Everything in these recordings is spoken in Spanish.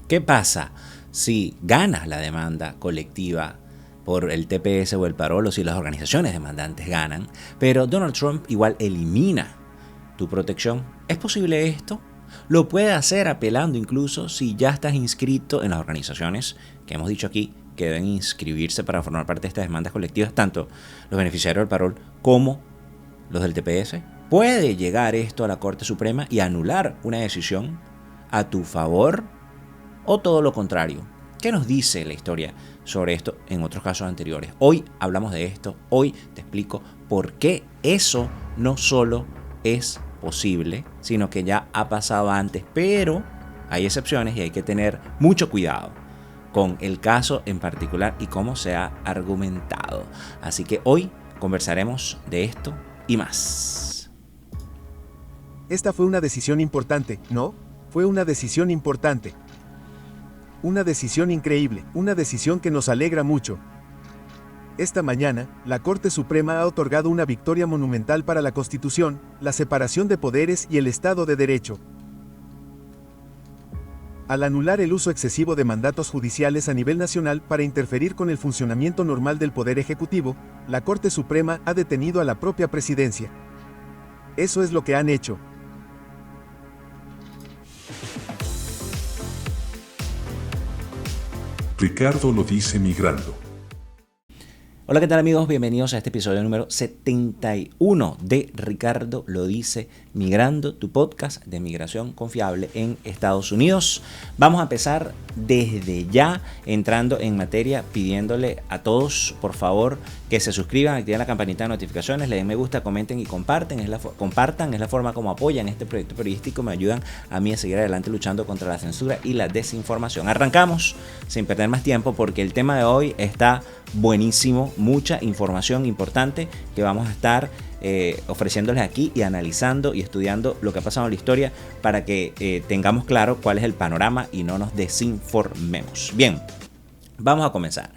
¿Qué pasa si ganas la demanda colectiva por el TPS o el parol, o si las organizaciones demandantes ganan, pero Donald Trump igual elimina tu protección? ¿Es posible esto? Lo puede hacer apelando incluso si ya estás inscrito en las organizaciones que hemos dicho aquí que deben inscribirse para formar parte de estas demandas colectivas, tanto los beneficiarios del parol como los del TPS. ¿Puede llegar esto a la Corte Suprema y anular una decisión a tu favor o todo lo contrario? ¿Qué nos dice la historia sobre esto en otros casos anteriores? Hoy hablamos de esto, hoy te explico por qué eso no solo es posible, sino que ya ha pasado antes, pero hay excepciones y hay que tener mucho cuidado con el caso en particular y cómo se ha argumentado. Así que hoy conversaremos de esto y más. Esta fue una decisión importante, ¿no? Fue una decisión importante. Una decisión increíble, una decisión que nos alegra mucho. Esta mañana, la Corte Suprema ha otorgado una victoria monumental para la Constitución, la separación de poderes y el Estado de Derecho. Al anular el uso excesivo de mandatos judiciales a nivel nacional para interferir con el funcionamiento normal del Poder Ejecutivo, la Corte Suprema ha detenido a la propia presidencia. Eso es lo que han hecho. Ricardo lo dice migrando. Hola, ¿qué tal amigos? Bienvenidos a este episodio número 71 de Ricardo lo dice migrando, tu podcast de migración confiable en Estados Unidos. Vamos a empezar desde ya entrando en materia, pidiéndole a todos, por favor, que se suscriban, activen la campanita de notificaciones, le den me gusta, comenten y compartan. Es la forma como apoyan este proyecto periodístico, me ayudan a mí a seguir adelante luchando contra la censura y la desinformación. Arrancamos sin perder más tiempo porque el tema de hoy está buenísimo, mucha información importante que vamos a estar ofreciéndoles aquí y analizando y estudiando lo que ha pasado en la historia para que tengamos claro cuál es el panorama y no nos desinformemos. Bien, vamos a comenzar.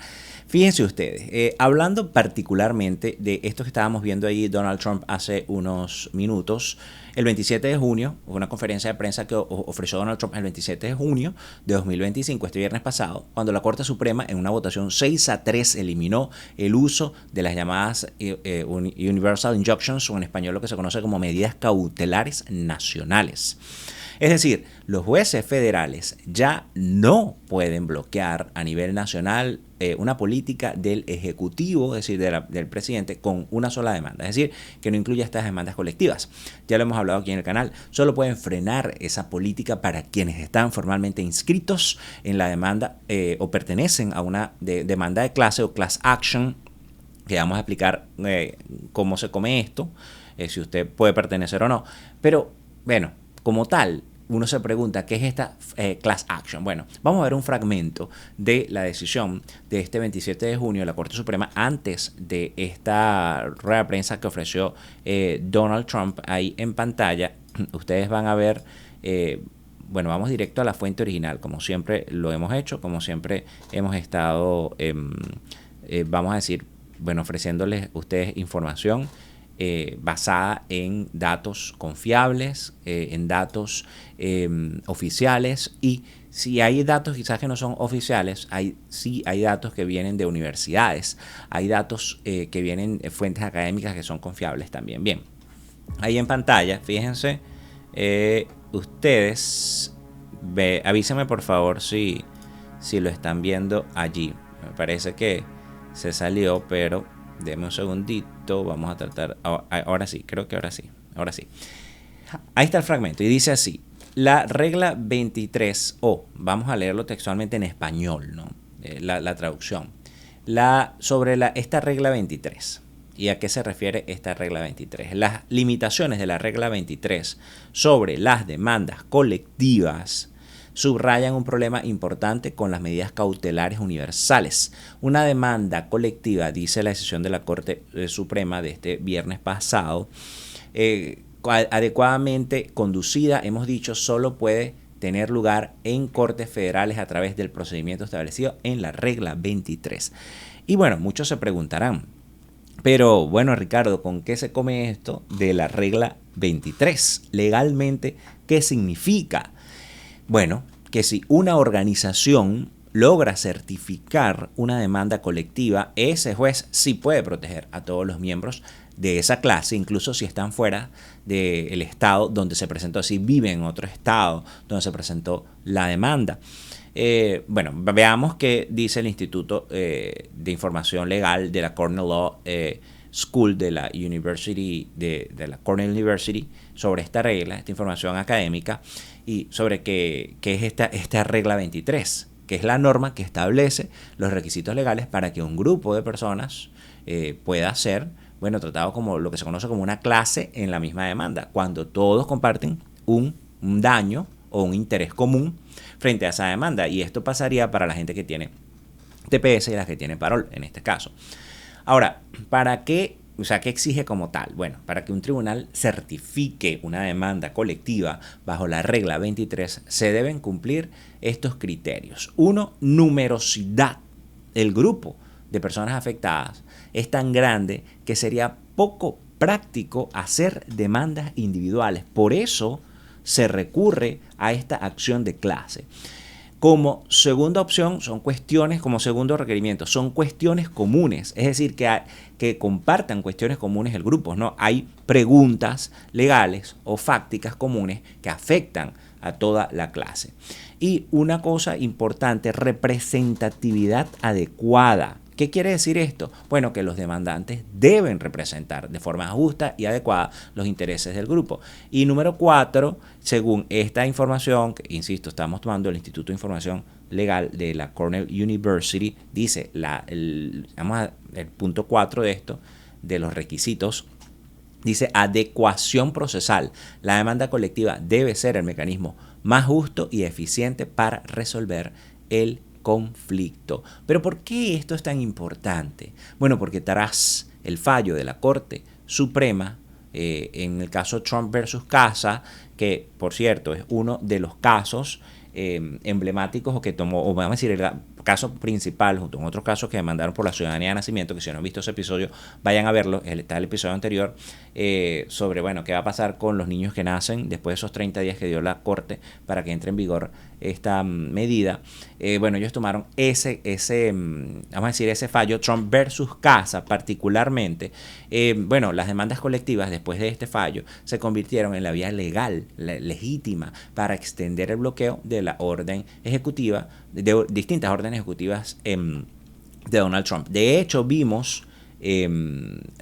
Fíjense ustedes, hablando particularmente de esto que estábamos viendo ahí Donald Trump hace unos minutos, el 27 de junio, una conferencia de prensa que ofreció Donald Trump el 27 de junio de 2025, este viernes pasado, cuando la Corte Suprema en una votación 6-3 eliminó el uso de las llamadas Universal Injunctions, o en español lo que se conoce como medidas cautelares nacionales. Es decir, los jueces federales ya no pueden bloquear a nivel nacional una política del Ejecutivo, es decir, del presidente, con una sola demanda. Es decir, que no incluya estas demandas colectivas. Ya lo hemos hablado aquí en el canal. Solo pueden frenar esa política para quienes están formalmente inscritos en la demanda o pertenecen a una demanda de clase o class action, que vamos a explicar cómo se come esto, si usted puede pertenecer o no. Pero, bueno, como tal, uno se pregunta, ¿qué es esta class action? Bueno, vamos a ver un fragmento de la decisión de este 27 de junio de la Corte Suprema antes de esta rueda de prensa que ofreció Donald Trump ahí en pantalla. Ustedes van a ver, bueno, vamos directo a la fuente original, como siempre lo hemos hecho, como siempre hemos estado, vamos a decir, bueno, ofreciéndoles a ustedes información basada en datos confiables, en datos oficiales, y si hay datos quizás que no son oficiales, sí hay datos que vienen de universidades, hay datos que vienen de fuentes académicas que son confiables también. Bien, ahí en pantalla, fíjense, ustedes, avísenme por favor si lo están viendo allí. Me parece que se salió, pero deme un segundito, vamos a tratar, ahora sí, creo que ahora sí. Ahí está el fragmento y dice así: la regla 23, vamos a leerlo textualmente en español, ¿no? La traducción. Esta regla 23. ¿Y a qué se refiere esta regla 23? Las limitaciones de la regla 23 sobre las demandas colectivas subrayan un problema importante con las medidas cautelares universales. Una demanda colectiva, dice la decisión de la Corte Suprema de este viernes pasado, adecuadamente conducida, hemos dicho, solo puede tener lugar en cortes federales a través del procedimiento establecido en la regla 23. Y bueno, muchos se preguntarán, pero bueno, Ricardo, ¿con qué se come esto de la regla 23? Legalmente, ¿qué significa? Bueno, que si una organización logra certificar una demanda colectiva, ese juez sí puede proteger a todos los miembros de esa clase, incluso si están fuera del estado donde se presentó, si viven en otro estado donde se presentó la demanda. Bueno, veamos qué dice el Instituto de Información Legal de la Cornell Law School de la University de la Cornell University sobre esta regla, esta información académica, y sobre qué es esta regla 23, que es la norma que establece los requisitos legales para que un grupo de personas pueda ser, bueno, tratado como lo que se conoce como una clase en la misma demanda, cuando todos comparten un daño o un interés común frente a esa demanda. Y esto pasaría para la gente que tiene TPS y las que tienen parol, en este caso. Ahora, ¿para qué? O sea, ¿qué exige como tal? Bueno, para que un tribunal certifique una demanda colectiva bajo la regla 23, se deben cumplir estos criterios. 1, numerosidad. El grupo de personas afectadas es tan grande que sería poco práctico hacer demandas individuales. Por eso se recurre a esta acción de clase. Como segunda opción, son cuestiones, como segundo requerimiento, son cuestiones comunes, es decir, que compartan cuestiones comunes el grupo, ¿no? Hay preguntas legales o fácticas comunes que afectan a toda la clase. Y una cosa importante, representatividad adecuada. ¿Qué quiere decir esto? Bueno, que los demandantes deben representar de forma justa y adecuada los intereses del grupo. Y número 4, según esta información, que insisto, estamos tomando el Instituto de Información Legal de la Cornell University, dice el punto 4 de esto, de los requisitos, dice adecuación procesal. La demanda colectiva debe ser el mecanismo más justo y eficiente para resolver el conflicto. ¿Pero por qué esto es tan importante? Bueno, porque tras el fallo de la Corte Suprema, en el caso Trump versus Casa, que por cierto es uno de los casos emblemáticos o que tomó, o vamos a decir, el caso principal, junto con otros casos que demandaron por la ciudadanía de nacimiento, que si no han visto ese episodio, vayan a verlo, está el episodio anterior, sobre, bueno, qué va a pasar con los niños que nacen después de esos 30 días que dio la Corte para que entre en vigor esta medida. Bueno, ellos tomaron vamos a decir, ese fallo, Trump versus Casa particularmente. Bueno, las demandas colectivas después de este fallo se convirtieron en la vía legal, legítima, para extender el bloqueo de la orden ejecutiva, de distintas órdenes ejecutivas de Donald Trump. De hecho, vimos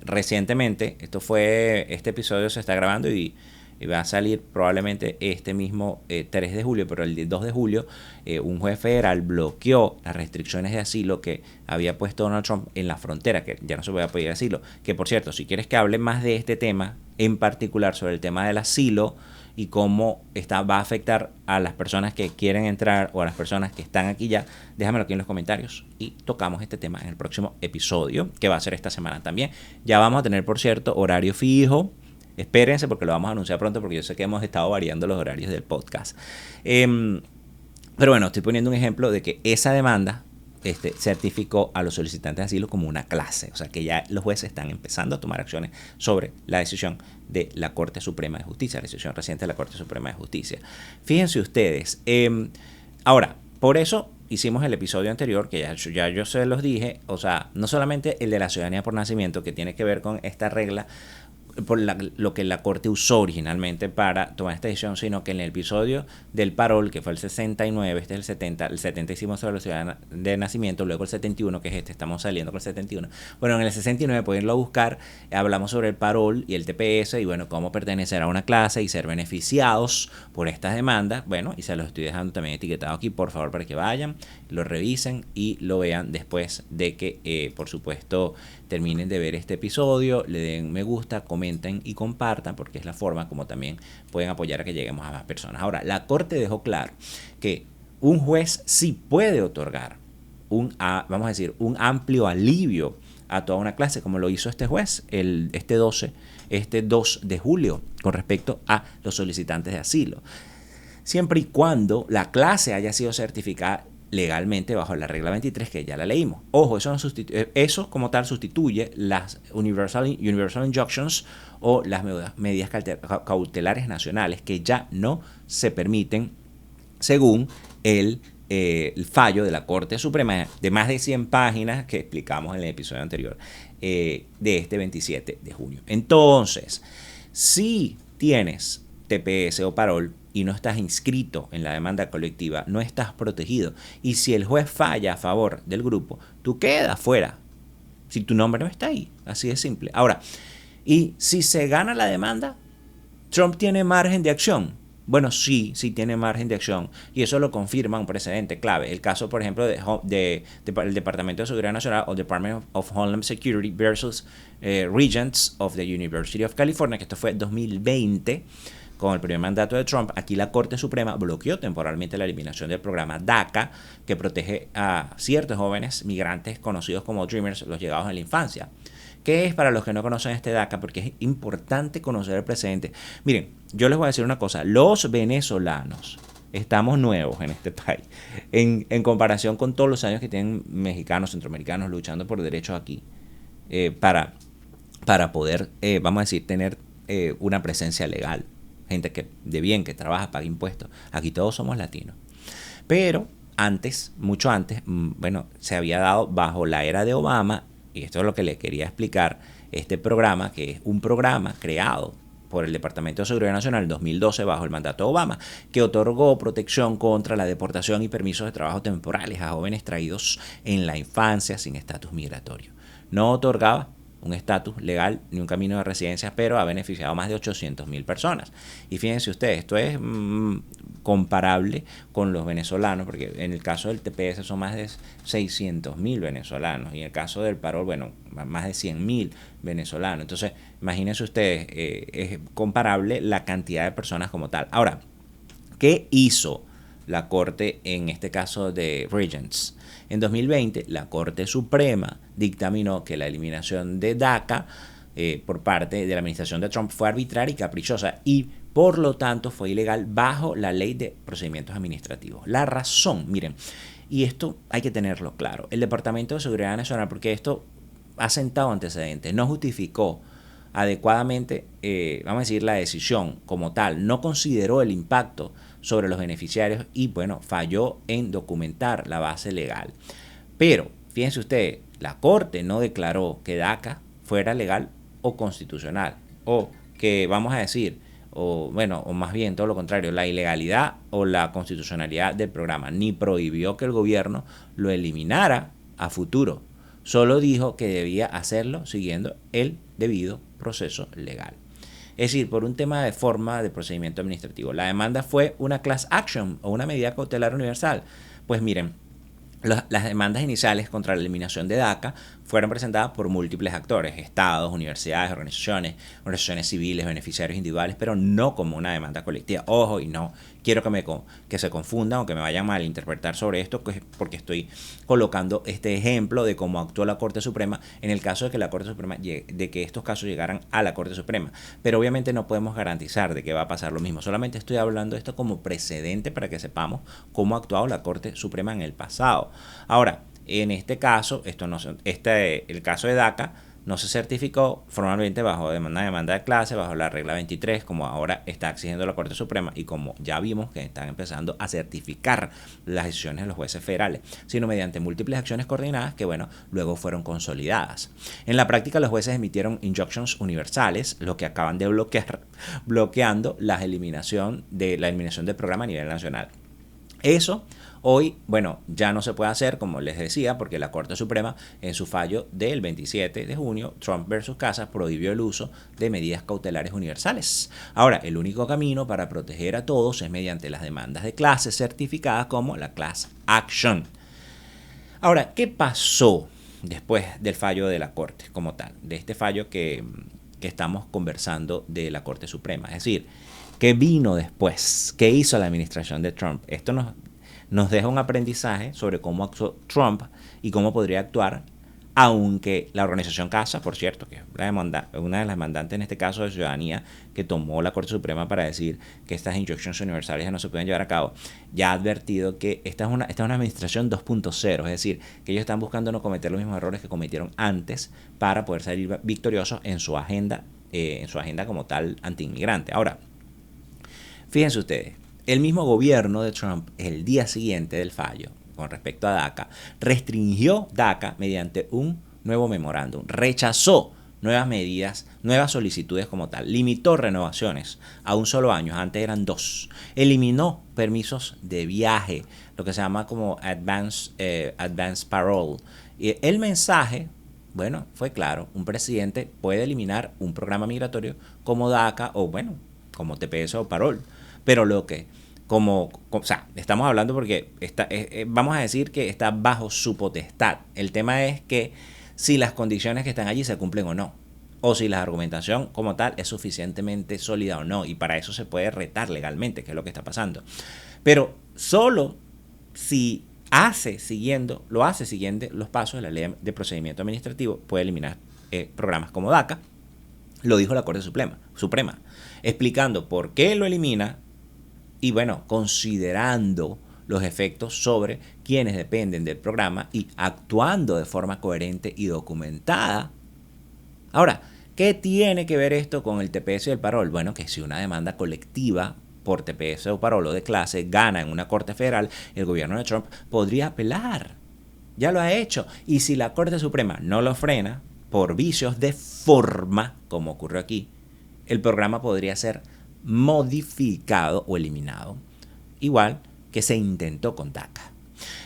recientemente, este episodio se está grabando y va a salir probablemente este mismo 3 de julio, pero el 2 de julio un juez federal bloqueó las restricciones de asilo que había puesto Donald Trump en la frontera, que ya no se podía pedir asilo. Que por cierto, si quieres que hable más de este tema, en particular sobre el tema del asilo y cómo va a afectar a las personas que quieren entrar o a las personas que están aquí ya, déjamelo aquí en los comentarios y tocamos este tema en el próximo episodio, que va a ser esta semana también. Ya vamos a tener, por cierto, horario fijo. Espérense porque lo vamos a anunciar pronto, porque yo sé que hemos estado variando los horarios del podcast. Pero bueno, estoy poniendo un ejemplo de que esa demanda certificó a los solicitantes de asilo como una clase. O sea que ya los jueces están empezando a tomar acciones sobre la decisión de la Corte Suprema de Justicia, la decisión reciente de la Corte Suprema de Justicia. Fíjense ustedes. Ahora, por eso hicimos el episodio anterior, que ya yo se los dije, o sea, no solamente el de la ciudadanía por nacimiento, que tiene que ver con esta regla, por lo que la Corte usó originalmente para tomar esta decisión, sino que en el episodio del parol, que fue el 69, este es el 70 hicimos sobre la ciudadanía de nacimiento, luego el 71, que es estamos saliendo con el 71. Bueno, en el 69, pueden irlo a buscar, hablamos sobre el parol y el TPS, y bueno, cómo pertenecer a una clase y ser beneficiados por estas demandas. Bueno, y se los estoy dejando también etiquetado aquí, por favor, para que vayan, lo revisen y lo vean después de que, por supuesto, terminen de ver este episodio, le den me gusta, comenten y compartan, porque es la forma como también pueden apoyar a que lleguemos a más personas. Ahora, la Corte dejó claro que un juez sí puede otorgar vamos a decir, un amplio alivio a toda una clase, como lo hizo este juez este 2 de julio con respecto a los solicitantes de asilo, siempre y cuando la clase haya sido certificada legalmente bajo la regla 23, que ya la leímos. Ojo, eso como tal sustituye las Universal Injunctions o las medidas cautelares nacionales, que ya no se permiten según el fallo de la Corte Suprema de más de 100 páginas que explicamos en el episodio anterior de este 27 de junio. Entonces, si tienes TPS o parol y no estás inscrito en la demanda colectiva, no estás protegido. Y si el juez falla a favor del grupo, tú quedas fuera. Si tu nombre no está ahí, así de simple. Ahora, y si se gana la demanda, ¿Trump tiene margen de acción? Bueno, sí tiene margen de acción, y eso lo confirma un precedente clave. El caso, por ejemplo, del Departamento de Seguridad Nacional o Department of Homeland Security versus Regents of the University of California, que esto fue 2020, con el primer mandato de Trump. Aquí la Corte Suprema bloqueó temporalmente la eliminación del programa DACA, que protege a ciertos jóvenes migrantes conocidos como Dreamers, los llegados en la infancia. ¿Qué es para los que no conocen este DACA? Porque es importante conocer el precedente. Miren, yo les voy a decir una cosa. Los venezolanos estamos nuevos en este país. En comparación con todos los años que tienen mexicanos, centroamericanos luchando por derechos aquí. Para poder, vamos a decir, tener una presencia legal. Gente que de bien, que trabaja, paga impuestos. Aquí todos somos latinos. Pero antes, mucho antes, bueno, se había dado bajo la era de Obama. Y esto es lo que le quería explicar, este programa, que es un programa creado por el Departamento de Seguridad Nacional en 2012 bajo el mandato de Obama, que otorgó protección contra la deportación y permisos de trabajo temporales a jóvenes traídos en la infancia sin estatus migratorio. No otorgaba un estatus legal ni un camino de residencia, pero ha beneficiado a más de 800,000 personas. Y fíjense ustedes, esto es comparable con los venezolanos, porque en el caso del TPS son más de 600,000 venezolanos, y en el caso del parol, bueno, más de 100,000 venezolanos. Entonces, imagínense ustedes, es comparable la cantidad de personas como tal. Ahora, ¿qué hizo la Corte en este caso de Regents? En 2020, la Corte Suprema dictaminó que la eliminación de DACA por parte de la administración de Trump fue arbitraria y caprichosa, y por lo tanto fue ilegal bajo la ley de procedimientos administrativos. La razón, miren, y esto hay que tenerlo claro, el Departamento de Seguridad Nacional, porque esto ha sentado antecedentes, no justificó adecuadamente, vamos a decir, la decisión como tal, no consideró el impacto sobre los beneficiarios y, bueno, falló en documentar la base legal. Pero, fíjense ustedes, la Corte no declaró que DACA fuera legal o constitucional, o que, vamos a decir, o más bien todo lo contrario, la ilegalidad o la constitucionalidad del programa, ni prohibió que el gobierno lo eliminara a futuro. Solo dijo que debía hacerlo siguiendo el debido proceso legal. Es decir, por un tema de forma de procedimiento administrativo. La demanda fue una class action o una medida cautelar universal. Pues miren, las demandas iniciales contra la eliminación de DACA fueron presentadas por múltiples actores, estados, universidades, organizaciones civiles, beneficiarios individuales, pero no como una demanda colectiva. Ojo, y no quiero que se confundan o que me vayan a malinterpretar sobre esto, porque estoy colocando este ejemplo de cómo actuó la Corte Suprema en el caso de que la Corte Suprema, de que estos casos llegaran a la Corte Suprema. Pero obviamente no podemos garantizar de que va a pasar lo mismo. Solamente estoy hablando de esto como precedente para que sepamos cómo ha actuado la Corte Suprema en el pasado. Ahora, en este caso, el caso de DACA no se certificó formalmente bajo una demanda de clase, bajo la regla 23, como ahora está exigiendo la Corte Suprema, y como ya vimos que están empezando a certificar las decisiones de los jueces federales, sino mediante múltiples acciones coordinadas que, bueno, luego fueron consolidadas. En la práctica, los jueces emitieron injunctions universales, lo que acaban de bloqueando la eliminación del programa a nivel nacional. Eso hoy, bueno, ya no se puede hacer, como les decía, porque la Corte Suprema, en su fallo del 27 de junio, Trump versus Casas, prohibió el uso de medidas cautelares universales. Ahora, el único camino para proteger a todos es mediante las demandas de clase certificadas como la class action. Ahora, ¿qué pasó después del fallo de la Corte como tal? De este fallo que estamos conversando de la Corte Suprema. Es decir, ¿qué vino después? ¿Qué hizo la administración de Trump? Esto nos deja un aprendizaje sobre cómo actuó Trump y cómo podría actuar, aunque la organización CASA, por cierto, que es una de las demandantes en este caso de ciudadanía que tomó la Corte Suprema para decir que estas injunctions universales ya no se pueden llevar a cabo, ya ha advertido que esta es una administración 2.0, es decir, que ellos están buscando no cometer los mismos errores que cometieron antes para poder salir victoriosos en su agenda como tal antiinmigrante. Ahora, fíjense ustedes, el mismo gobierno de Trump, el día siguiente del fallo, con respecto a DACA, restringió DACA mediante un nuevo memorándum, rechazó nuevas medidas, nuevas solicitudes como tal, limitó renovaciones a un solo año, antes eran 2, eliminó permisos de viaje, lo que se llama como advance parole. Y el mensaje, bueno, fue claro, un presidente puede eliminar un programa migratorio como DACA o bueno, como TPS o parole, pero lo que o sea, estamos hablando porque vamos a decir que está bajo su potestad. El tema es que si las condiciones que están allí se cumplen o no, o si la argumentación como tal es suficientemente sólida o no, y para eso se puede retar legalmente, que es lo que está pasando. Pero solo si lo hace siguiendo los pasos de la ley de procedimiento administrativo, puede eliminar programas como DACA. Lo dijo la Corte Suprema, explicando por qué lo elimina y bueno, considerando los efectos sobre quienes dependen del programa y actuando de forma coherente y documentada. Ahora, ¿qué tiene que ver esto con el TPS y el parol? Bueno, que si una demanda colectiva por TPS o parol o de clase gana en una corte federal, el gobierno de Trump podría apelar. Ya lo ha hecho. Y si la Corte Suprema no lo frena por vicios de forma, como ocurrió aquí, el programa podría ser modificado o eliminado, igual que se intentó con DACA.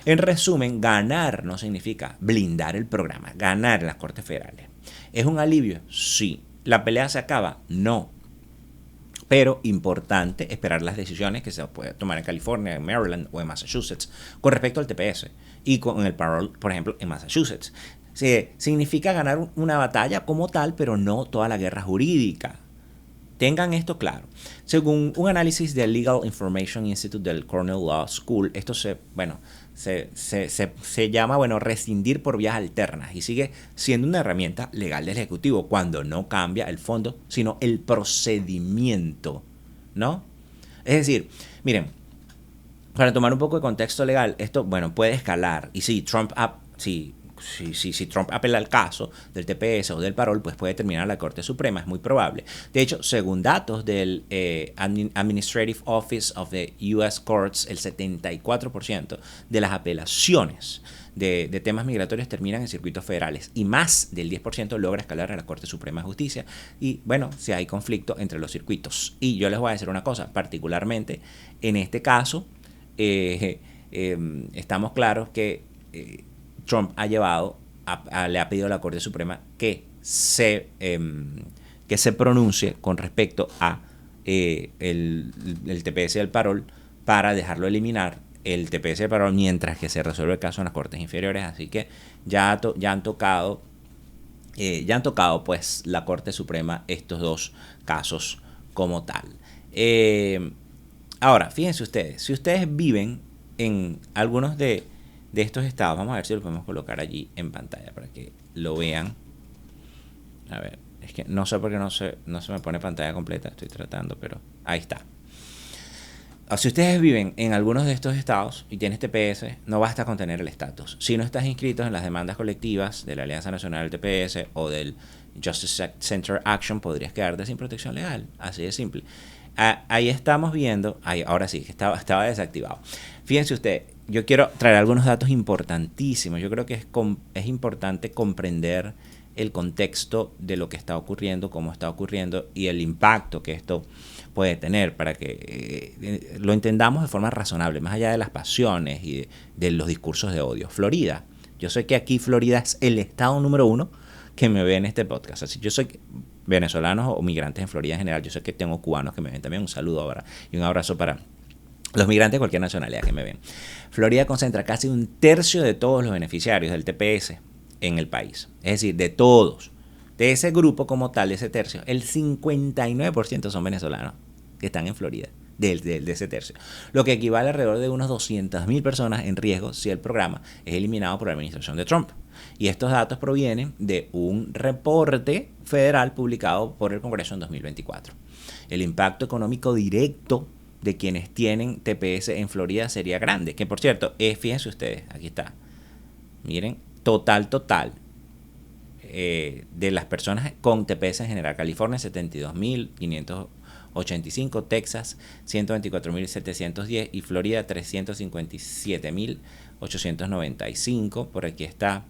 En resumen, ganar no significa blindar el programa, ganar en las Cortes Federales. ¿Es un alivio? Sí. ¿La pelea se acaba? No. Pero importante esperar las decisiones que se pueden tomar en California, en Maryland o en Massachusetts con respecto al TPS y con el parole, por ejemplo, en Massachusetts. Significa ganar una batalla como tal, pero no toda la guerra jurídica. Tengan esto claro. Según un análisis del Legal Information Institute del Cornell Law School, esto se llama rescindir por vías alternas y sigue siendo una herramienta legal del Ejecutivo cuando no cambia el fondo, sino el procedimiento, ¿no? Es decir, miren, para tomar un poco de contexto legal, esto, puede escalar. Y sí, si Trump apela al caso del TPS o del parol, pues puede terminar la Corte Suprema, es muy probable. De hecho, según datos del Administrative Office of the U.S. Courts, el 74% de las apelaciones de temas migratorios terminan en circuitos federales y más del 10% logra escalar a la Corte Suprema de Justicia. Y bueno, si hay conflicto entre los circuitos. Y yo les voy a decir una cosa, particularmente en este caso, estamos claros que Trump le ha pedido a la Corte Suprema que se pronuncie con respecto a el TPS y el parol para dejarlo eliminar el TPS y el parol mientras que se resuelve el caso en las Cortes inferiores. Así que ya han tocado pues la Corte Suprema estos dos casos como tal. Ahora, fíjense ustedes, si ustedes viven en algunos de estos estados, vamos a ver si lo podemos colocar allí en pantalla para que lo vean. A ver, es que no sé por qué no se me pone pantalla completa, estoy tratando, pero ahí está. Si ustedes viven en algunos de estos estados y tienes TPS, no basta con tener el estatus. Si no estás inscrito en las demandas colectivas de la Alianza Nacional del TPS o del Justice Center Action, podrías quedarte sin protección legal, así de simple. Ahí estamos viendo, ahora sí, que estaba desactivado. Fíjense ustedes, yo quiero traer algunos datos importantísimos. Yo creo que es importante comprender el contexto de lo que está ocurriendo, cómo está ocurriendo y el impacto que esto puede tener para que lo entendamos de forma razonable, más allá de las pasiones y de los discursos de odio. Florida, yo sé que aquí Florida es el estado número 1 que me ve en este podcast. Así, yo soy venezolanos o migrantes en Florida en general. Yo sé que tengo cubanos que me ven también. Un saludo ahora y un abrazo para los migrantes de cualquier nacionalidad que me ven. Florida concentra casi 1/3 de todos los beneficiarios del TPS en el país. Es decir, de todos. De ese grupo como tal, de ese tercio, el 59% son venezolanos que están en Florida, de ese tercio. Lo que equivale a alrededor de unos 200.000 personas en riesgo si el programa es eliminado por la administración de Trump. Y estos datos provienen de un reporte federal publicado por el Congreso en 2024. El impacto económico directo de quienes tienen TPS en Florida sería grande. Que por cierto, fíjense ustedes, aquí está. Miren, total de las personas con TPS en general. California 72.500 85, Texas 124.710 y Florida 357.895. Por aquí está.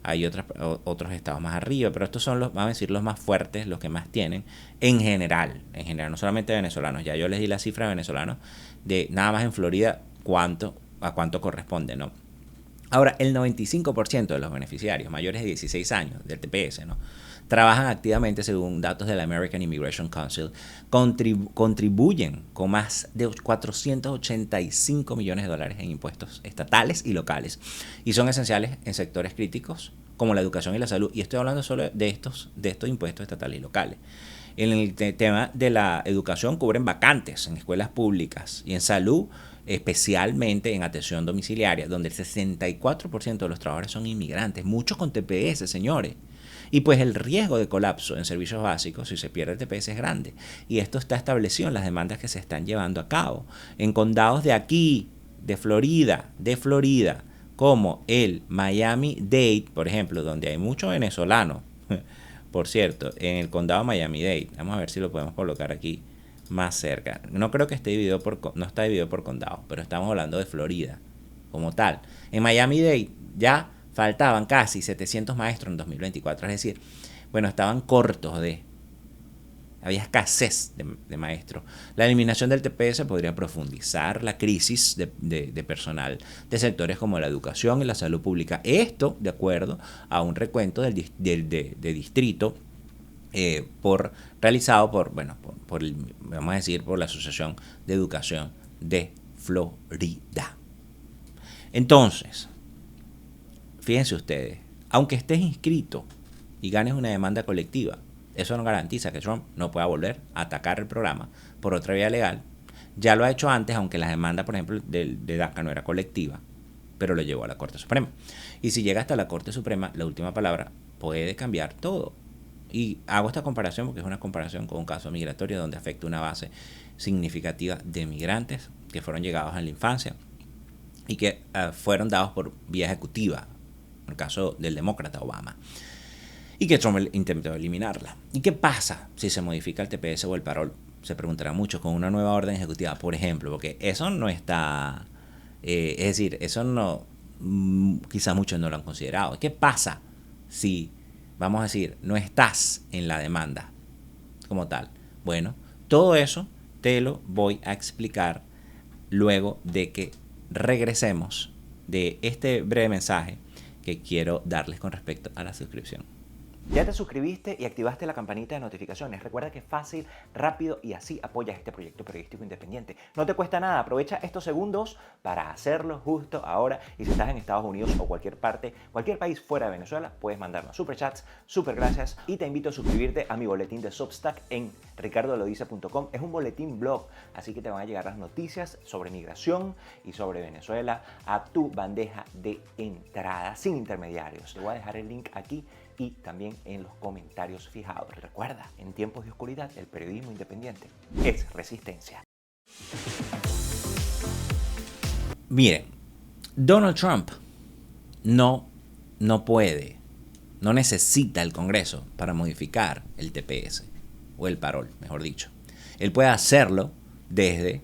Hay otros estados más arriba, pero estos son vamos a decir, los más fuertes, los que más tienen en general, no solamente venezolanos. Ya yo les di la cifra de venezolanos de nada más en Florida a cuánto corresponde, ¿no? Ahora, el 95% de los beneficiarios mayores de 16 años del TPS, ¿no?, trabajan activamente según datos de la American Immigration Council, contribuyen con más de 485 millones de dólares en impuestos estatales y locales y son esenciales en sectores críticos como la educación y la salud. Y estoy hablando solo de estos impuestos estatales y locales. En el tema de la educación cubren vacantes en escuelas públicas y en salud, especialmente en atención domiciliaria, donde el 64% de los trabajadores son inmigrantes, muchos con TPS, señores. Y pues el riesgo de colapso en servicios básicos, si se pierde el TPS, es grande. Y esto está establecido en las demandas que se están llevando a cabo. En condados de aquí, de Florida, como el Miami-Dade, por ejemplo, donde hay muchos venezolanos. Por cierto, en el condado Miami-Dade, vamos a ver si lo podemos colocar aquí más cerca. No creo que esté dividido no está dividido por condado, pero estamos hablando de Florida como tal. En Miami-Dade ya faltaban casi 700 maestros en 2024, es decir, bueno, estaban cortos había escasez de maestros. La eliminación del TPS podría profundizar la crisis de personal de sectores como la educación y la salud pública. Esto, de acuerdo a un recuento de distrito realizado por la Asociación de Educación de Florida. Entonces, fíjense ustedes, aunque estés inscrito y ganes una demanda colectiva, eso no garantiza que Trump no pueda volver a atacar el programa por otra vía legal. Ya lo ha hecho antes, aunque la demanda, por ejemplo, de DACA no era colectiva, pero lo llevó a la Corte Suprema. Y si llega hasta la Corte Suprema, la última palabra puede cambiar todo. Y hago esta comparación porque es una comparación con un caso migratorio donde afecta una base significativa de migrantes que fueron llegados en la infancia y que fueron dados por vía ejecutiva, en el caso del demócrata Obama, y que Trump intentó eliminarla. ¿Y qué pasa si se modifica el TPS o el parol? Se preguntará mucho con una nueva orden ejecutiva, por ejemplo, porque eso no está, es decir, eso no, quizás muchos no lo han considerado. ¿Qué pasa si, vamos a decir, no estás en la demanda como tal? Bueno, todo eso te lo voy a explicar luego de que regresemos de este breve mensaje que quiero darles con respecto a la suscripción. ¿Ya te suscribiste y activaste la campanita de notificaciones? Recuerda que es fácil, rápido y así apoyas este proyecto periodístico independiente. No te cuesta nada, aprovecha estos segundos para hacerlo justo ahora. Y si estás en Estados Unidos o cualquier país fuera de Venezuela, puedes mandarnos superchats, super gracias. Y te invito a suscribirte a mi boletín de Substack en ricardolodice.com. Es un boletín blog, así que te van a llegar las noticias sobre migración y sobre Venezuela a tu bandeja de entrada, sin intermediarios. Te voy a dejar el link aquí y también en los comentarios fijados. Recuerda, en tiempos de oscuridad, el periodismo independiente es resistencia. Miren, Donald Trump no puede, no necesita el Congreso para modificar el TPS, o el parol, mejor dicho. Él puede hacerlo desde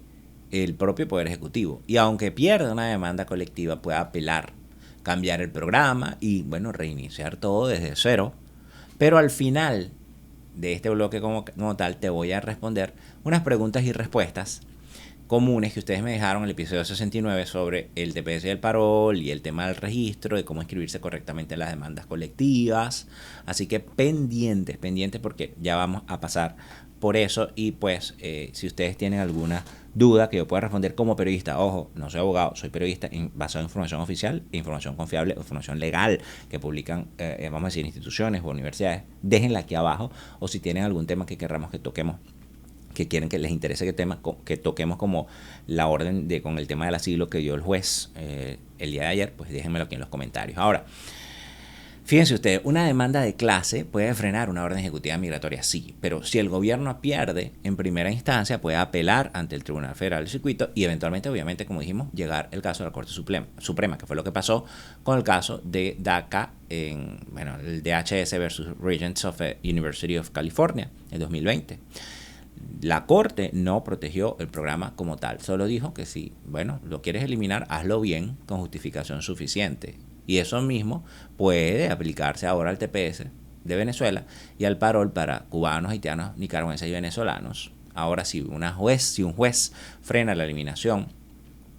el propio Poder Ejecutivo. Y aunque pierda una demanda colectiva, puede apelar, cambiar el programa y, bueno, reiniciar todo desde cero. Pero al final de este bloque como tal te voy a responder unas preguntas y respuestas comunes que ustedes me dejaron en el episodio 69 sobre el TPS y el parol y el tema del registro, de cómo inscribirse correctamente en las demandas colectivas. Así que pendientes porque ya vamos a pasar por eso. Y pues si ustedes tienen alguna duda que yo pueda responder como periodista, ojo, no soy abogado, soy periodista basado en información oficial, información confiable, información legal que publican, vamos a decir, instituciones o universidades, déjenla aquí abajo. O si tienen algún tema que querramos que toquemos, que quieren que les interese que toquemos, como la orden con el tema del asilo que dio el juez el día de ayer, pues déjenmelo aquí en los comentarios. Ahora, fíjense ustedes, una demanda de clase puede frenar una orden ejecutiva migratoria, sí, pero si el gobierno pierde en primera instancia, puede apelar ante el Tribunal Federal del Circuito y eventualmente, obviamente, como dijimos, llegar el caso a la Corte Suprema, que fue lo que pasó con el caso de DACA, el DHS versus Regents of the University of California en 2020. La Corte no protegió el programa como tal, solo dijo que si, bueno, lo quieres eliminar, hazlo bien con justificación suficiente. Y eso mismo puede aplicarse ahora al TPS de Venezuela y al parol para cubanos, haitianos, nicaragüenses y venezolanos. Ahora, si un juez frena la eliminación,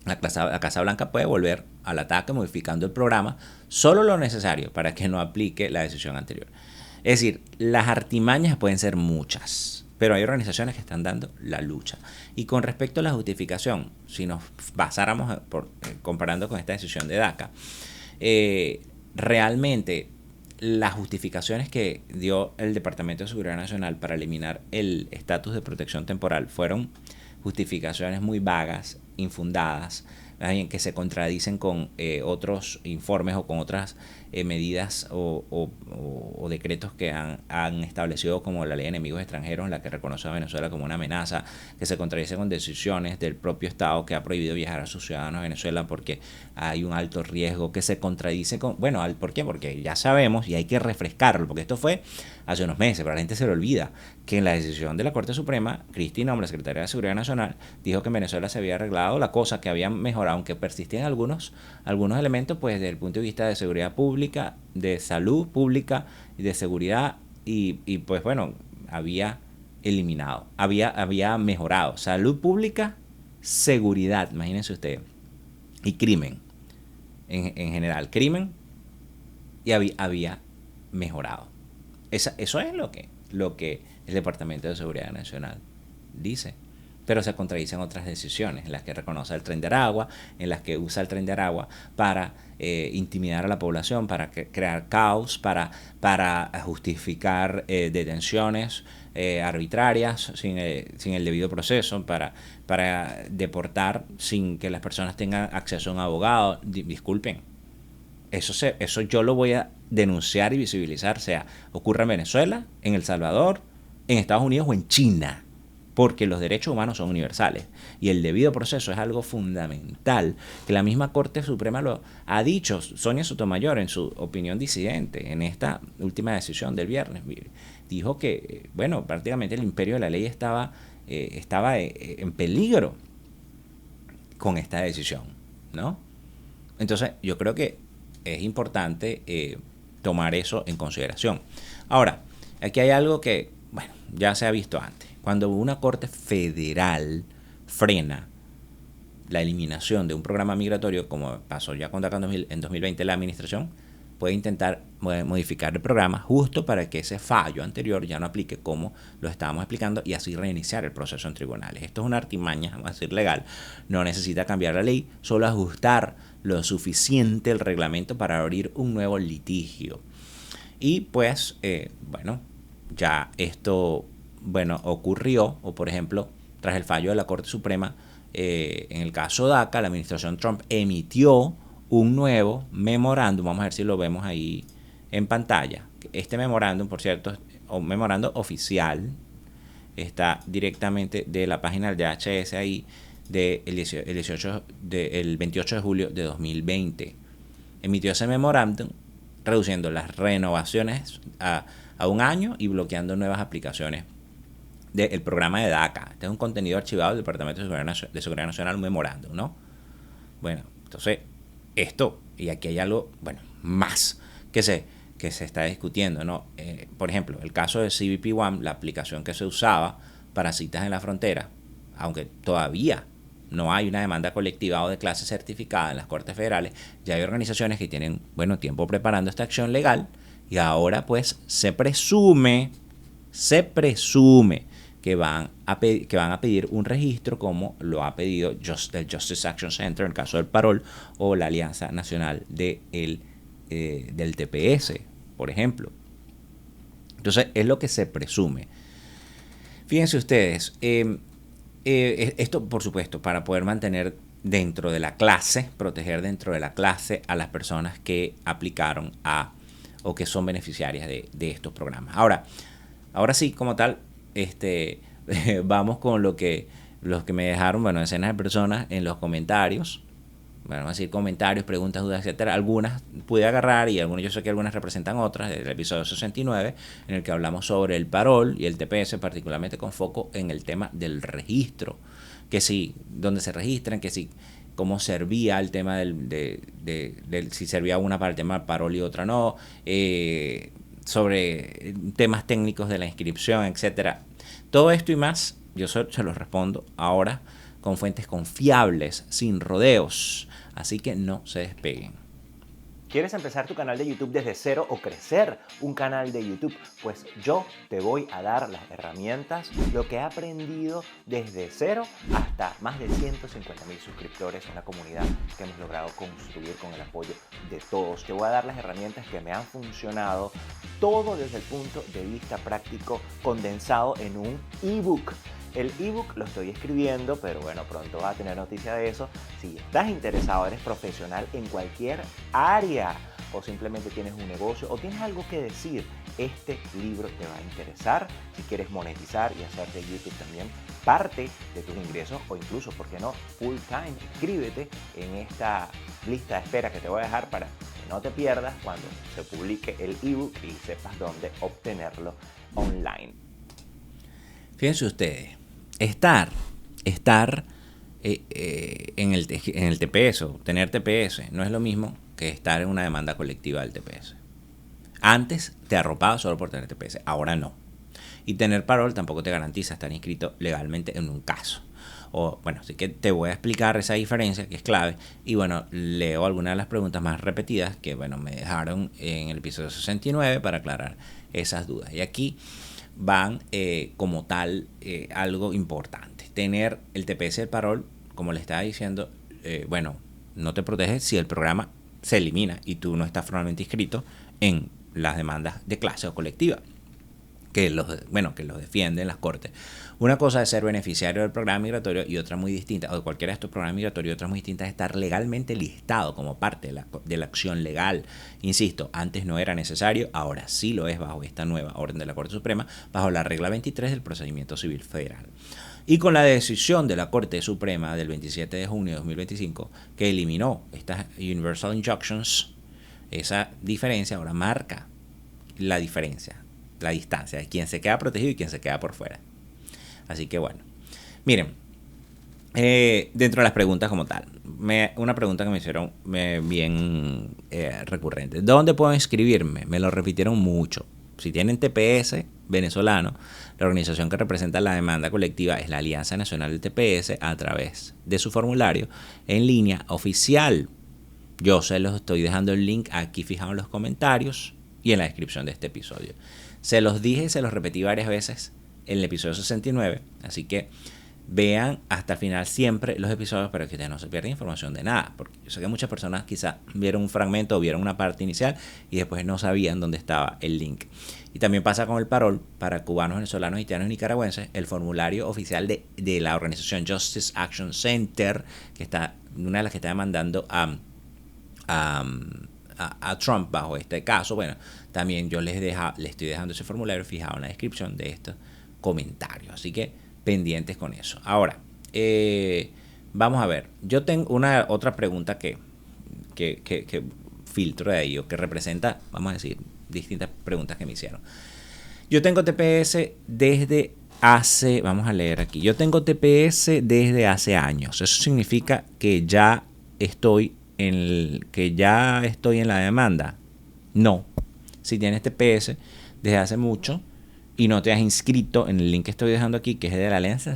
la Casa Blanca puede volver al ataque modificando el programa solo lo necesario para que no aplique la decisión anterior. Es decir, las artimañas pueden ser muchas, pero hay organizaciones que están dando la lucha. Y con respecto a la justificación, si nos basáramos comparando con esta decisión de DACA, realmente las justificaciones que dio el Departamento de Seguridad Nacional para eliminar el estatus de protección temporal fueron justificaciones muy vagas, infundadas, que se contradicen con otros informes o con otras medidas o decretos que han establecido, como la ley de enemigos extranjeros, en la que reconoce a Venezuela como una amenaza, que se contradice con decisiones del propio Estado que ha prohibido viajar a sus ciudadanos a Venezuela porque hay un alto riesgo, que se contradice con, bueno, ¿por qué? Porque ya sabemos y hay que refrescarlo, porque esto fue hace unos meses, pero la gente se le olvida que en la decisión de la Corte Suprema, Cristina, la secretaria de Seguridad Nacional, dijo que en Venezuela se había arreglado la cosa, que habían mejorado, aunque persistían algunos elementos, pues desde el punto de vista de seguridad pública, de salud pública y de seguridad, y pues bueno, había eliminado, había mejorado salud pública, seguridad, imagínense ustedes, y crimen, en general, crimen, y había mejorado. Eso es lo que el Departamento de Seguridad Nacional dice. Pero se contradicen otras decisiones, en las que reconoce el Tren de Aragua, en las que usa el Tren de Aragua para intimidar a la población, para crear caos, para justificar detenciones arbitrarias sin el debido proceso, para deportar sin que las personas tengan acceso a un abogado. Disculpen, eso yo lo voy a denunciar y visibilizar, sea ocurra en Venezuela, en El Salvador, en Estados Unidos o en China, porque los derechos humanos son universales y el debido proceso es algo fundamental, que la misma Corte Suprema lo ha dicho. Sonia Sotomayor, en su opinión disidente en esta última decisión del viernes, dijo que, bueno, prácticamente el imperio de la ley estaba en peligro con esta decisión, ¿no? Entonces, yo creo que es importante tomar eso en consideración. Ahora, aquí hay algo que, bueno, ya se ha visto antes. Cuando una corte federal frena la eliminación de un programa migratorio, como pasó ya con DACA en 2020, la administración puede intentar modificar el programa justo para que ese fallo anterior ya no aplique como lo estábamos explicando y así reiniciar el proceso en tribunales. Esto es una artimaña, vamos a decir, legal. No necesita cambiar la ley, solo ajustar lo suficiente el reglamento para abrir un nuevo litigio. Y pues, bueno, ya esto, bueno, ocurrió, o por ejemplo, tras el fallo de la Corte Suprema, en el caso DACA, la administración Trump emitió un nuevo memorándum, vamos a ver si lo vemos ahí en pantalla. Este memorándum, por cierto, un memorándum oficial, está directamente de la página del DHS ahí, el 28 de julio de 2020. Emitió ese memorándum reduciendo las renovaciones a un año y bloqueando nuevas aplicaciones del programa de DACA. Este es un contenido archivado del Departamento de Seguridad Nacional, un memorándum, ¿no? Bueno, entonces, esto, y aquí hay algo, bueno, más que se está discutiendo, ¿no? Por ejemplo, el caso de CBP One, la aplicación que se usaba para citas en la frontera, aunque todavía no hay una demanda colectiva o de clase certificada en las Cortes Federales, ya hay organizaciones que tienen, bueno, tiempo preparando esta acción legal y ahora pues se presume que van a pedir un registro como lo ha pedido el Justice Action Center en el caso del Parol o la Alianza Nacional del TPS, por ejemplo. Entonces es lo que se presume. Fíjense ustedes, esto por supuesto para poder mantener dentro de la clase, proteger dentro de la clase a las personas que aplicaron o que son beneficiarias de estos programas. Ahora sí, como tal, vamos con los que me dejaron, bueno, decenas de personas en los comentarios. vamos a decir, comentarios, preguntas, dudas, etcétera. Algunas pude agarrar y yo sé que algunas representan otras, del episodio 69, en el que hablamos sobre el parol y el TPS, particularmente con foco en el tema del registro, que sí, dónde se registran, que sí, cómo servía el tema si servía una para el tema del parol y otra no, sobre temas técnicos de la inscripción, etcétera. Todo esto y más, yo se los respondo ahora con fuentes confiables, sin rodeos. Así que no se despeguen. ¿Quieres empezar tu canal de YouTube desde cero o crecer un canal de YouTube? Pues yo te voy a dar las herramientas, lo que he aprendido desde cero hasta más de 150,000 suscriptores, una comunidad que hemos logrado construir con el apoyo de todos. Te voy a dar las herramientas que me han funcionado, todo desde el punto de vista práctico, condensado en un ebook. El ebook lo estoy escribiendo, pero bueno, pronto vas a tener noticia de eso. Si estás interesado, eres profesional en cualquier área o simplemente tienes un negocio o tienes algo que decir, este libro te va a interesar. Si quieres monetizar y hacer de YouTube también parte de tus ingresos o incluso, ¿por qué no?, full time. Inscríbete en esta lista de espera que te voy a dejar para que no te pierdas cuando se publique el ebook y sepas dónde obtenerlo online. Fíjense ustedes, estar en el TPS o tener TPS no es lo mismo que estar en una demanda colectiva del TPS. Antes te arropaba solo por tener TPS, ahora no. Y tener parol tampoco te garantiza estar inscrito legalmente en un caso. Así que te voy a explicar esa diferencia que es clave. Y bueno, leo algunas de las preguntas más repetidas que me dejaron en el episodio 69 para aclarar esas dudas. Y aquí van como tal algo importante. Tener el TPS y el parol, como le estaba diciendo, no te protege si el programa se elimina y tú no estás formalmente inscrito en las demandas de clase o colectiva que los defienden las cortes. Una cosa es ser beneficiario del programa migratorio y otra muy distinta, o de cualquiera de estos programas migratorios, y otra muy distinta es estar legalmente listado como parte de la acción legal. Insisto, antes no era necesario, ahora sí lo es bajo esta nueva orden de la Corte Suprema, bajo la regla 23 del Procedimiento Civil Federal. Y con la decisión de la Corte Suprema del 27 de junio de 2025, que eliminó estas Universal Injunctions, esa diferencia ahora marca la distancia de quien se queda protegido y quien se queda por fuera. Así que bueno, miren, dentro de las preguntas como tal, una pregunta que me hicieron bien recurrente. ¿Dónde puedo inscribirme? Me lo repitieron mucho. Si tienen TPS venezolano, la organización que representa la demanda colectiva es la Alianza Nacional del TPS a través de su formulario en línea oficial. Yo se los estoy dejando el link aquí fijado en los comentarios y en la descripción de este episodio. Se los dije y se los repetí varias veces en el episodio 69, así que vean hasta el final siempre los episodios para que ustedes no se pierdan información de nada, porque yo sé que muchas personas quizás vieron un fragmento o vieron una parte inicial y después no sabían dónde estaba el link. Y también pasa con el parol para cubanos, venezolanos, haitianos y nicaragüenses. El formulario oficial de la organización Justice Action Center, que está una de las que está demandando a Trump bajo este caso, también yo les estoy dejando ese formulario fijado en la descripción de estos comentarios, así que pendientes con eso. Ahora, vamos a ver, yo tengo otra pregunta que filtro de ahí, o que representa, vamos a decir, distintas preguntas que me hicieron. Yo tengo TPS desde hace, vamos a leer aquí, yo tengo TPS desde hace años. Eso significa que ya estoy en la demanda. No. Si tienes TPS desde hace mucho y no te has inscrito en el link que estoy dejando aquí, que es de la Alianza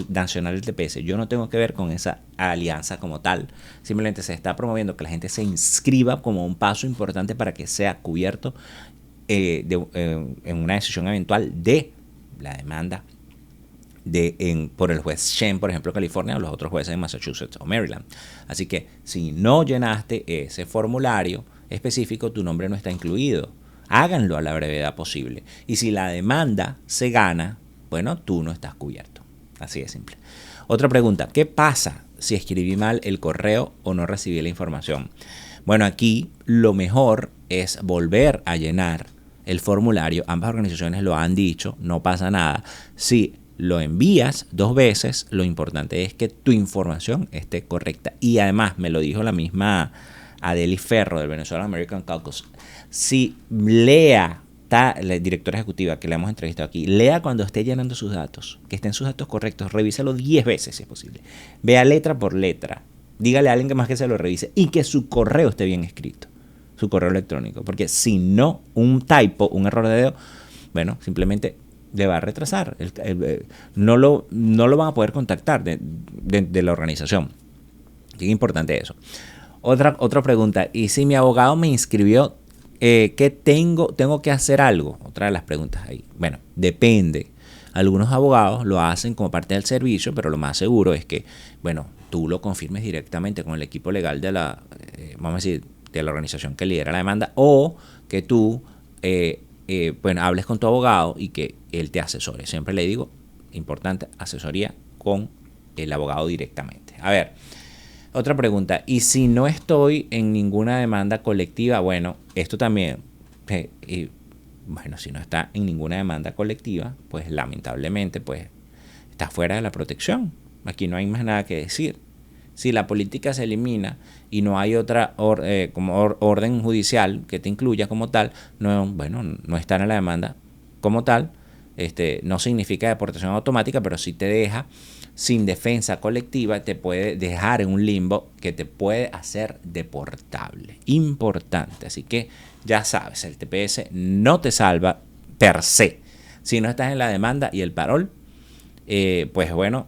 Nacional del TPS, yo no tengo que ver con esa alianza como tal. Simplemente se está promoviendo que la gente se inscriba como un paso importante para que sea cubierto en una decisión eventual de la demanda por el juez Shen, por ejemplo, California, o los otros jueces de Massachusetts o Maryland. Así que si no llenaste ese formulario específico, tu nombre no está incluido. Háganlo a la brevedad posible. Y si la demanda se gana, tú no estás cubierto. Así de simple. Otra pregunta, ¿qué pasa si escribí mal el correo o no recibí la información? Aquí lo mejor es volver a llenar el formulario. Ambas organizaciones lo han dicho, no pasa nada. Si lo envías 2 veces, lo importante es que tu información esté correcta. Y además me lo dijo la misma Adeli Ferro del Venezuela American Caucus. Si lea, la directora ejecutiva que le hemos entrevistado aquí, lea cuando esté llenando sus datos, que estén sus datos correctos, revísalo 10 veces si es posible. Vea letra por letra. Dígale a alguien que más que se lo revise y que su correo esté bien escrito, su correo electrónico. Porque si no, un typo, un error de dedo, bueno, simplemente le va a retrasar. No lo van a poder contactar de la organización. Es importante eso. Otra pregunta. ¿Y si mi abogado me inscribió, qué tengo que hacer algo? Otra de las preguntas ahí. Bueno, depende. Algunos abogados lo hacen como parte del servicio, pero lo más seguro es que, bueno, tú lo confirmes directamente con el equipo legal de la, vamos a decir, de la organización que lidera la demanda, o que tú, bueno, hables con tu abogado y que él te asesore. Siempre le digo, importante, asesoría con el abogado directamente. A ver, otra pregunta. ¿Y si no estoy en ninguna demanda colectiva? Bueno, esto también, bueno, si no está en ninguna demanda colectiva, pues lamentablemente, pues está fuera de la protección. Aquí no hay más nada que decir. Si la política se elimina y no hay otra orden judicial que te incluya como tal, no estar en la demanda como tal, no significa deportación automática, pero sí te deja sin defensa colectiva, te puede dejar en un limbo que te puede hacer deportable. Importante. Así que ya sabes, el TPS no te salva per se. Si no estás en la demanda y el parol, pues bueno,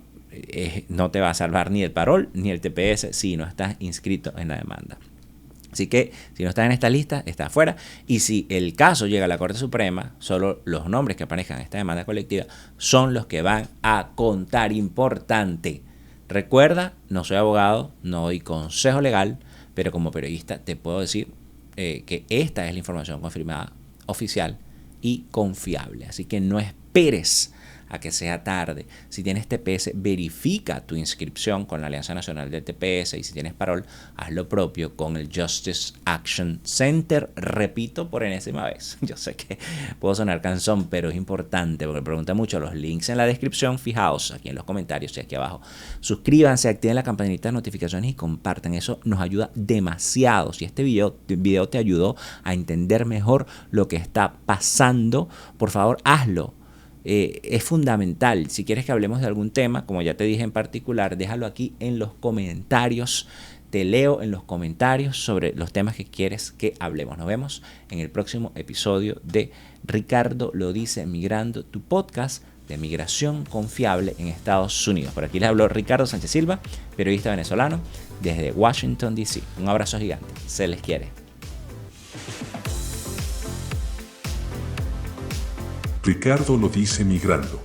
no te va a salvar ni el parol ni el TPS si no estás inscrito en la demanda. Así que si no estás en esta lista, estás fuera. Y si el caso llega a la Corte Suprema, solo los nombres que aparezcan en esta demanda colectiva son los que van a contar. Importante. Recuerda, no soy abogado, no doy consejo legal, pero como periodista te puedo decir que esta es la información confirmada, oficial y confiable. Así que no esperes a que sea tarde. Si tienes TPS, verifica tu inscripción con la Alianza Nacional del TPS, y si tienes parol, haz lo propio con el Justice Action Center. Repito por enésima vez, yo sé que puedo sonar cansón, pero es importante porque me preguntan mucho. Los links en la descripción, fijaos aquí en los comentarios y aquí abajo. Suscríbanse, activen la campanita de notificaciones y compartan, eso nos ayuda demasiado. Si este video te ayudó a entender mejor lo que está pasando, por favor hazlo. Es fundamental. Si quieres que hablemos de algún tema, como ya te dije en particular, déjalo aquí en los comentarios. Te leo en los comentarios sobre los temas que quieres que hablemos. Nos vemos en el próximo episodio de Ricardo lo dice migrando, tu podcast de migración confiable en Estados Unidos. Por aquí les habló Ricardo Sánchez Silva, periodista venezolano desde Washington, D.C. Un abrazo gigante. Se les quiere. Ricardo lo dice migrando.